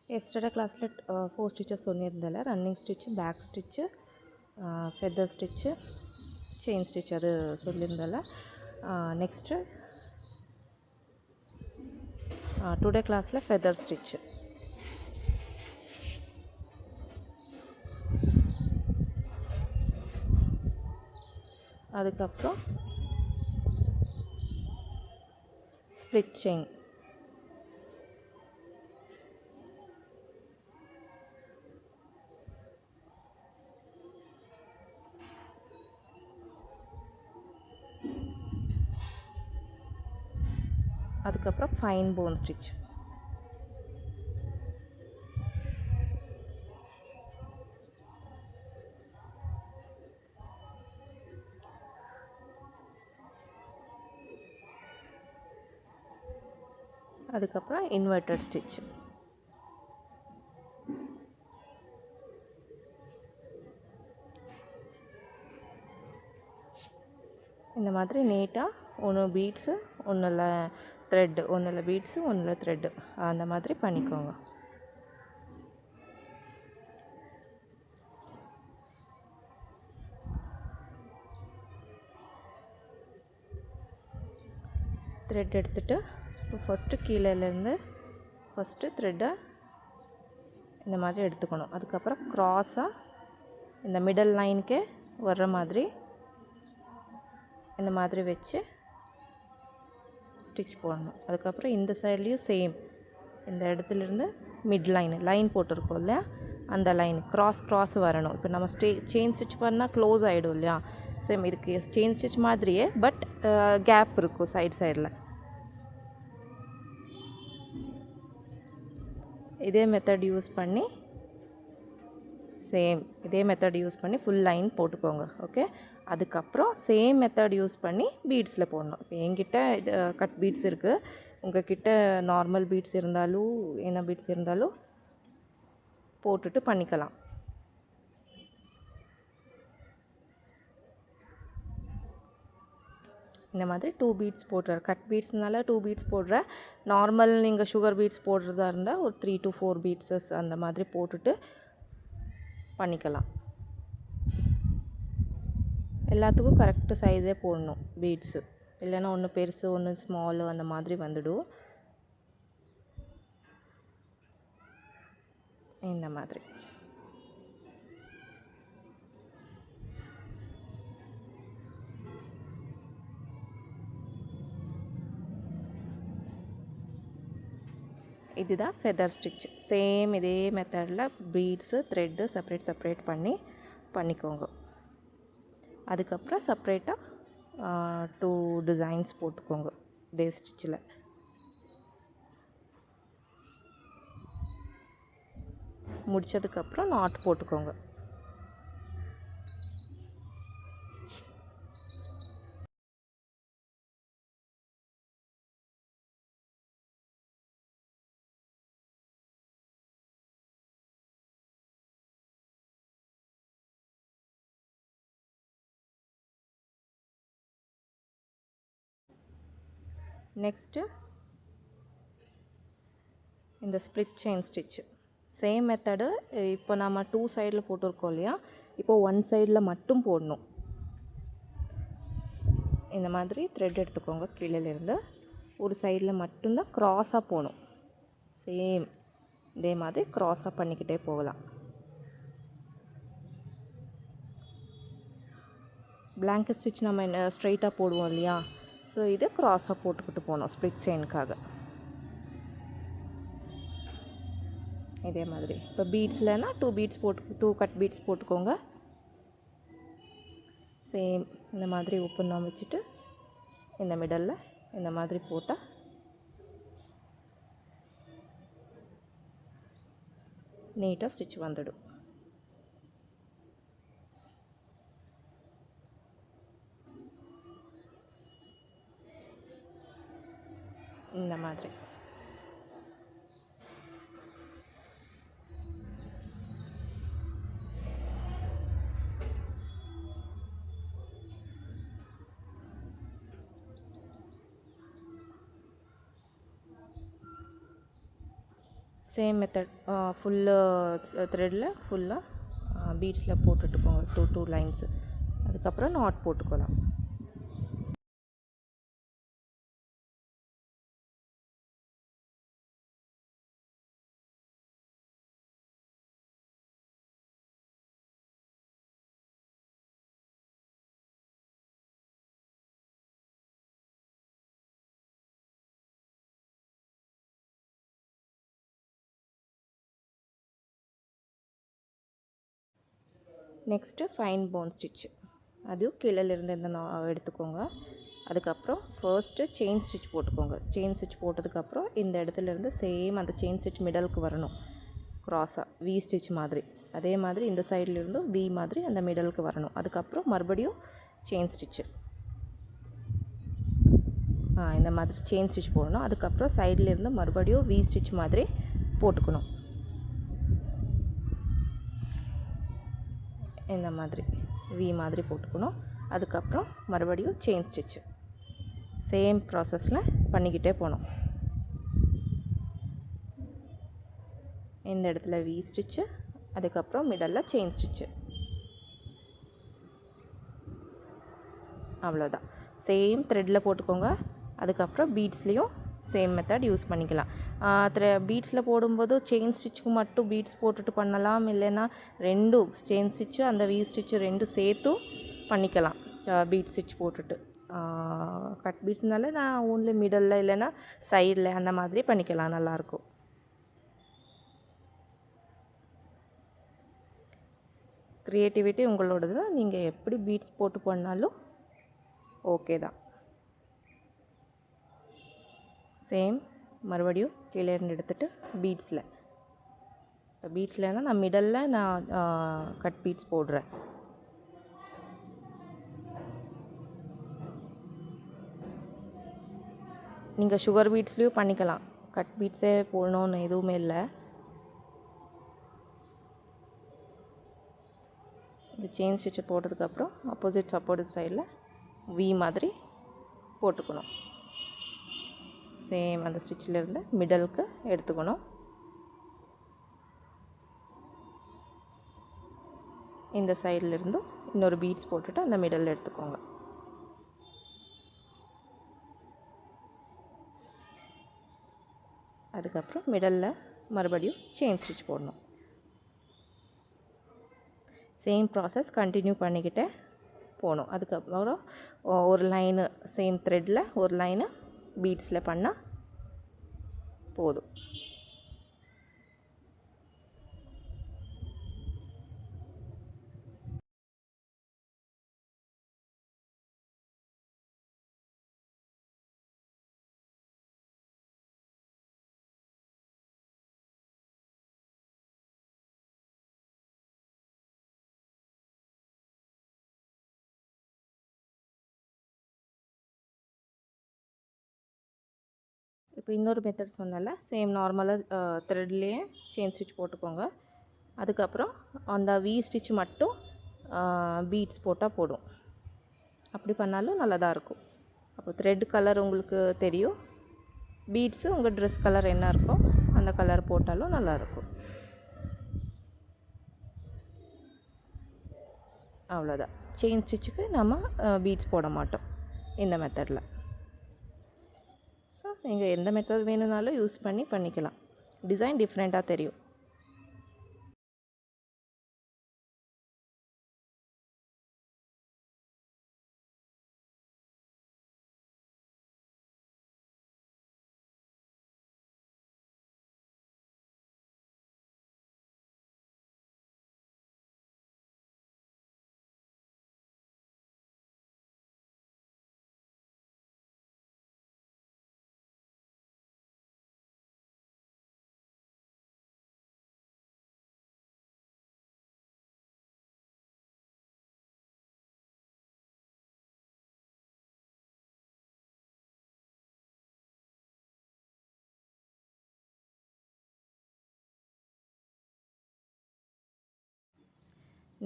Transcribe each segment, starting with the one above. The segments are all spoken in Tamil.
Yesterday class let 4 stitches சொன்னிருந்தல running stitch back stitch feather stitch chain stitch அது சொல்லியிருந்தல நெக்ஸ்ட் டுடே கிளாஸில் ஃபெதர் ஸ்டிச் அதுக்கப்புறம் ஸ்ப்ளிட் செயின் அதுக்கப்புறம் ஃபைன் போன் ஸ்டிச் அதுக்கப்புறம் இன்வெர்ட்டட் ஸ்டிச் இந்த மாதிரி நீட்டாக ஒன்று பீட்ஸு ஒன்றில் த்ரெட்டு ஒன்றில் பீட்ஸு ஒன்றில் த்ரெட்டு அந்த மாதிரி பண்ணிக்கோங்க. த்ரெட் எடுத்துகிட்டு இப்போ ஃபஸ்ட்டு கீழேருந்து ஃபஸ்ட்டு த்ரெட்டை இந்த மாதிரி எடுத்துக்கணும். அதுக்கப்புறம் க்ராஸாக இந்த மிடில் லைனுக்கே வர்ற மாதிரி இந்த மாதிரி வச்சு ஸ்டிச் போடணும். அதுக்கப்புறம் இந்த சைட்லேயும் சேம் இந்த இடத்துலேருந்து மிட் லைன் போட்டிருக்கோம் இல்லையா, அந்த லைன் க்ராஸ் வரணும். இப்போ நம்ம செயின் ஸ்டிச் பண்ணால் க்ளோஸ் ஆகிடும் இல்லையா, சேம் இதுக்கு செயின் ஸ்டிச் மாதிரியே பட் கேப் இருக்கும் சைடில். இதே மெத்தட் யூஸ் பண்ணி ஃபுல் லைன் போட்டுக்கோங்க. ஓகே, அதுக்கப்புறம் சேம் மெத்தட் யூஸ் பண்ணி பீட்ஸில் போடணும். இப்போ என்கிட்ட இது கட் பீட்ஸ் இருக்குது, உங்கள் கிட்ட நார்மல் பீட்ஸ் இருந்தாலும் என்ன பீட்ஸ் இருந்தாலும் போட்டுட்டு பண்ணிக்கலாம். இந்த மாதிரி 2 பீட்ஸ் போடுற கட் பீட்ஸ்னால 2 பீட்ஸ் போடுற, நார்மல் நீங்கள் சுகர் பீட்ஸ் போடுறதா இருந்தால் ஒரு 3 to 4 பீட்ஸஸ் அந்த மாதிரி போட்டுட்டு பண்ணிக்கலாம். எல்லாத்துக்கும் கரெக்டு சைஸே போடணும் பீட்ஸு, இல்லைன்னா ஒன்று பெருசு ஒன்று ஸ்மாலு அந்த மாதிரி வந்துடும். இந்த மாதிரி இதுதான் ஃபெதர் ஸ்டிச். சேம் இதே மெத்தடில் பீட்ஸு த்ரெட்டு செப்பரேட் பண்ணிக்கோங்க. அதுக்கப்புறம் செப்பரேட்டாக 2 டிசைன்ஸ் போட்டுக்கோங்க இதே ஸ்டிச்சில். முடித்ததுக்கப்புறம் நாட் போட்டுக்கோங்க. நெக்ஸ்ட்டு இந்த split chain stitch same method. இப்போ நம்ம 2 சைடில் போட்டிருக்கோம் இல்லையா, இப்போது 1 சைடில் மட்டும் போடணும். இந்த மாதிரி த்ரெட் எடுத்துக்கோங்க. கீழேருந்து ஒரு சைடில் மட்டும்தான் க்ராஸாக போகணும். சேம் இதே மாதிரி க்ராஸாக பண்ணிக்கிட்டே போகலாம். பிளாங்கெட் ஸ்டிச் நம்ம ஸ்ட்ரைட்டாக போடுவோம் இல்லையா, ஸோ இது க்ராஸாக போட்டுக்கிட்டு போகணும் ஸ்ப்ளிட் செயினுக்காக. இதே மாதிரி இப்போ பீட்ஸ்லனா 2 பீட்ஸ் 2 கட் பீட்ஸ் போட்டுக்கோங்க. சேம் இந்த மாதிரி ஓப்பனாக வச்சுட்டு இந்த மிடலில் இந்த மாதிரி போட்டால் நீட்டாக ஸ்டிச் வந்துடும். இந்த மாதிரி சேம் மெத்தட் ஃபுல்லு த்ரெட்டில் ஃபுல்லாக பீட்ஸில் போட்டுட்டு போங்க 2 லைன்ஸு. அதுக்கப்புறம் நாட் போட்டுக்கலாம். நெக்ஸ்ட்டு ஃபைன் போன் ஸ்டிச்சு, அதுவும் கீழேருந்து இந்த எடுத்துக்கோங்க. அதுக்கப்புறம் ஃபர்ஸ்ட்டு செயின் ஸ்டிச் போட்டுக்கோங்க. செயின் ஸ்டிச் போட்டதுக்கப்புறம் இந்த இடத்துலேருந்து சேம் அந்த செயின் ஸ்டிச் மிடலுக்கு வரணும், க்ராஸாக வி ஸ்டிச் மாதிரி. அதே மாதிரி இந்த சைட்லேருந்தும் வி மாதிரி அந்த மிடலுக்கு வரணும். அதுக்கப்புறம் மறுபடியும் செயின் ஸ்டிச்சு, இந்த மாதிரி செயின் ஸ்டிச் போடணும். அதுக்கப்புறம் சைட்லேருந்து மறுபடியும் வி ஸ்டிச் மாதிரி போட்டுக்கணும். இந்த மாதிரி வி மாதிரி போட்டுக்கணும். அதுக்கப்புறம் மறுபடியும் செயின் ஸ்டிச்சு சேம் ப்ராசஸில் பண்ணிக்கிட்டே போகணும். இந்த இடத்துல வி ஸ்டிச்சு, அதுக்கப்புறம் மிடலில் செயின் ஸ்டிச்சு. அவ்வளோதான். சேம் த்ரெட்டில் போட்டுக்கோங்க. அதுக்கப்புறம் பீட்ஸ்லேயும் சேம் மெத்தட் யூஸ் பண்ணிக்கலாம். பீட்ஸில் போடும்போது செயின் ஸ்டிச்சுக்கு மட்டும் பீட்ஸ் போட்டுட்டு பண்ணலாம், இல்லைன்னா ரெண்டும் செயின் ஸ்டிச்சு அந்த வி ஸ்டிச்சு ரெண்டும் சேர்த்தும் பண்ணிக்கலாம். பீட் ஸ்டிச் போட்டுட்டு கட் பீட்ஸ்னால நான் ஓன்லி மிடலில் இல்லைன்னா சைடில் அந்த மாதிரி பண்ணிக்கலாம், நல்லாயிருக்கும். க்ரியேட்டிவிட்டி உங்களோடது தான். நீங்கள் எப்படி பீட்ஸ் போட்டு பண்ணாலும் ஓகே தான். சேம் மறுபடியும் கீழே இருந்து எடுத்துகிட்டு பீட்ஸில், இப்போ பீட்ஸ்லனா நான் மிடலில் நான் கட் பீட்ஸ் போடுறேன். நீங்கள் சுகர் பீட்ஸ்லேயும் பண்ணிக்கலாம், கட் பீட்ஸே போடணுன்னு எதுவுமே இல்லை. இந்த செயின் ஸ்டிச்சை போட்டதுக்கப்புறம் ஆப்போசிட் சைடில் வி மாதிரி போட்டுக்கணும். சேம் அந்த ஸ்டிச்சிலேருந்து மிடலுக்கு எடுத்துக்கணும். இந்த சைட்லேருந்தும் இன்னொரு பீட்ஸ் போட்டுட்டு அந்த மிடலில் எடுத்துக்கோங்க. அதுக்கப்புறம் மிடலில் மறுபடியும் செயின் ஸ்டிச் போடணும். சேம் ப்ராசஸ் கண்டினியூ பண்ணிக்கிட்டே போகணும். அதுக்கப்புறம் ஒரு லைனு சேம் த்ரெட்டில் ஒரு லைனு பீட்ஸில் பண்ணால் போதும். இப்போ இன்னொரு மெத்தட் சொன்னல, சேம் நார்மலாக த்ரெட்லேயே செயின் ஸ்டிச் போட்டுக்கோங்க. அதுக்கப்புறம் அந்த வி ஸ்டிச் மட்டும் பீட்ஸ் போட்டால் போடும். அப்படி பண்ணாலும் நல்லதாக இருக்கும். அப்போ த்ரெட் கலர் உங்களுக்கு தெரியும், பீட்ஸு உங்கள் ட்ரெஸ் கலர் என்ன இருக்கோ அந்த கலர் போட்டாலும் நல்லாயிருக்கும். அவ்வளோதான். செயின் ஸ்டிச்சுக்கு நம்ம பீட்ஸ் போட மாட்டோம் இந்த மெத்தடில். ஸோ நீங்கள் எந்த மெத்தட் வேணும்னாலும் யூஸ் பண்ணிக்கலாம். டிசைன் டிஃப்ரெண்ட்டாக தெரியும்.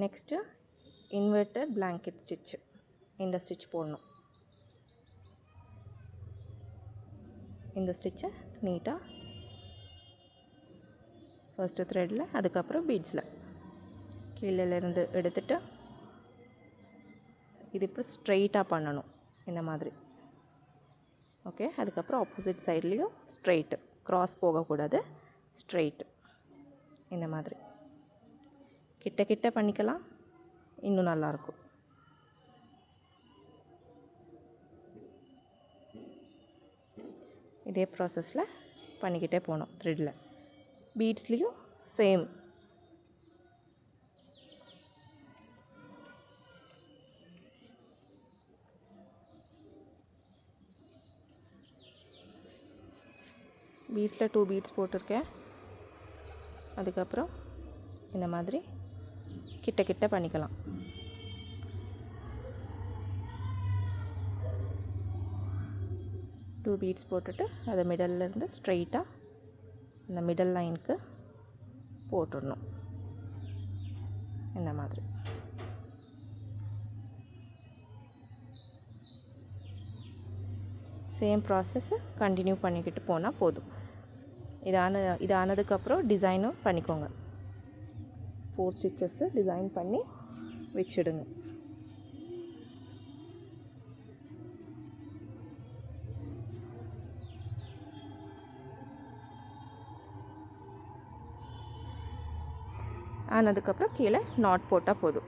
நெக்ஸ்ட்டு இன்வெர்ட்டட் பிளாங்கெட் ஸ்டிச்சு, இந்த ஸ்டிச் போடணும். இந்த ஸ்டிச்சை நீட்டாக ஃபர்ஸ்ட்டு த்ரெட்டில், அதுக்கப்புறம் பீட்ஸில் கீழேருந்து எடுத்துகிட்டு இது இப்போ ஸ்ட்ரெயிட்டாக பண்ணணும் இந்த மாதிரி. ஓகே, அதுக்கப்புறம் ஆப்போசிட் சைட்லேயும் ஸ்ட்ரெயிட்டு, க்ராஸ் போகக்கூடாது, ஸ்ட்ரெயிட்டு இந்த மாதிரி கிட்ட கிட்ட பண்ணிக்கலாம், இன்னும் நல்லாயிருக்கும். இதே ப்ராசஸில் பண்ணிக்கிட்டே போகணும். த்ரெட்டில் பீட்ஸ்லேயும் சேம். பீட்ஸில் 2 பீட்ஸ் போட்டிருக்கேன். அதுக்கப்புறம் இந்த மாதிரி கிட்ட கிட்ட பண்ணிக்கலாம். டூ பீட்ஸ் போட்டுட்டு அதை மிடல்லேருந்து ஸ்ட்ரெயிட்டாக இந்த மிடல் லைனுக்கு போட்டுடணும் இந்த மாதிரி. சேம் ப்ராசஸ்ஸை கண்டினியூ பண்ணிக்கிட்டு போனால் போதும். இதானதுக்கப்புறம் டிசைனும் பண்ணிக்கோங்க. 4 ஸ்டிச்சஸ்ஸு டிசைன் பண்ணி வச்சிடுங்க. ஆனதுக்கப்புறம் கீழே நாட் போட்டால் போதும்.